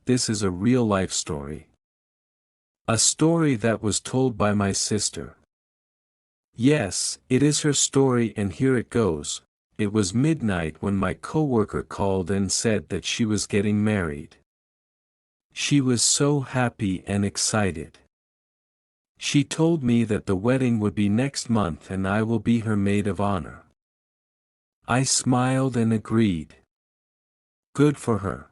this is a real-life story. A story that was told by my sister. Yes, it is her story and here it goes. It was midnight when my coworker called and said that she was getting married. She was so happy and excited. She told me that the wedding would be next month and I will be her maid of honor. I smiled and agreed. Good for her.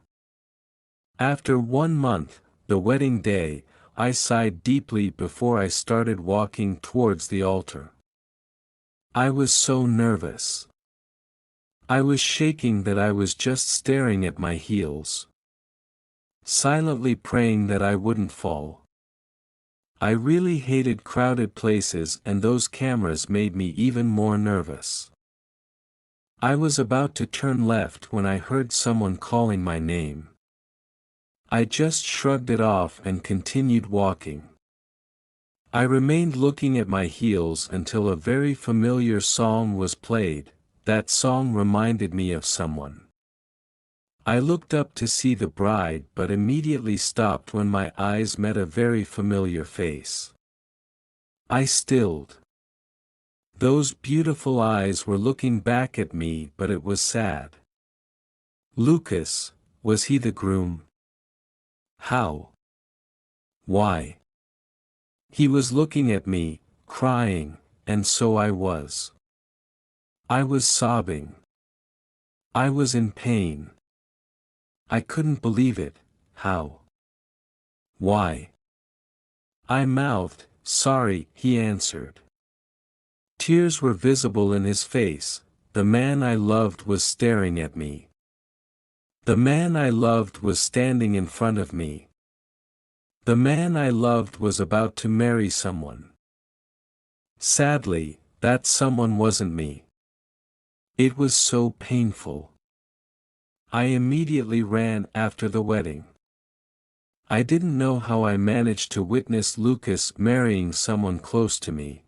After 1 month, the wedding day, I sighed deeply before I started walking towards the altar. I was so nervous. I was shaking that I was just staring at my heels, silently praying that I wouldn't fall. I really hated crowded places and those cameras made me even more nervous. I was about to turn left when I heard someone calling my name. I just shrugged it off and continued walking. I remained looking at my heels until a very familiar song was played. That song reminded me of someone. I looked up to see the bride but immediately stopped when my eyes met a very familiar face. I stilled. Those beautiful eyes were looking back at me but it was sad. Lucas, was he the groom? How? Why? He was looking at me, crying, and so I was. I was sobbing. I was in pain. I couldn't believe it. How? Why? I mouthed, "Sorry," he answered. Tears were visible in his face. The man I loved was staring at me. The man I loved was standing in front of me. The man I loved was about to marry someone. Sadly, that someone wasn't me. It was so painful. I immediately ran after the wedding. I didn't know how I managed to witness Lucas marrying someone close to me.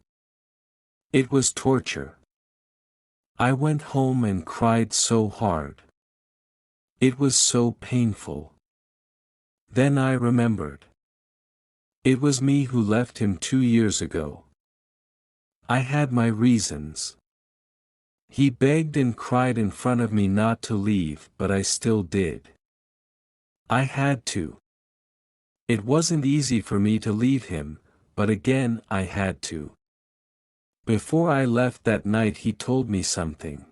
It was torture. I went home and cried so hard. It was so painful. Then I remembered. It was me who left him 2 years ago. I had my reasons. He begged and cried in front of me not to leave, but I still did. I had to. It wasn't easy for me to leave him, but again I had to. Before I left that night he told me something.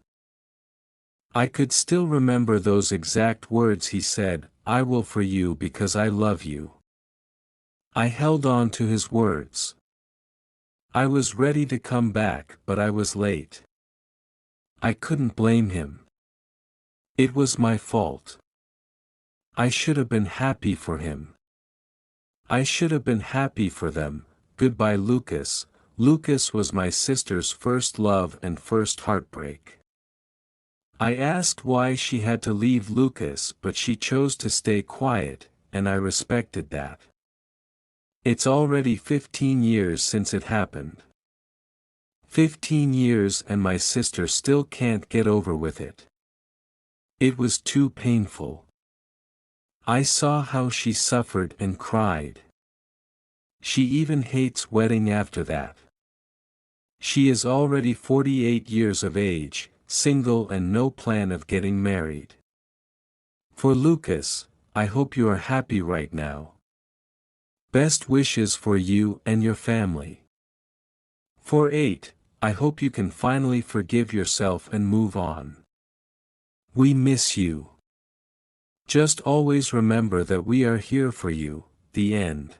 I could still remember those exact words he said, "I will for you because I love you." I held on to his words. I was ready to come back but I was late. I couldn't blame him. It was my fault. I should have been happy for him. I should have been happy for them. Goodbye Lucas. Lucas was my sister's first love and first heartbreak. I asked why she had to leave Lucas but she chose to stay quiet, and I respected that. It's already 15 years since it happened. 15 years and my sister still can't get over with it. It was too painful. I saw how she suffered and cried. She even hates wedding after that. She is already 48 years of age, single and no plan of getting married. For Lucas, I hope you are happy right now. Best wishes for you and your family. For 8, I hope you can finally forgive yourself and move on. We miss you. Just always remember that we are here for you. The end.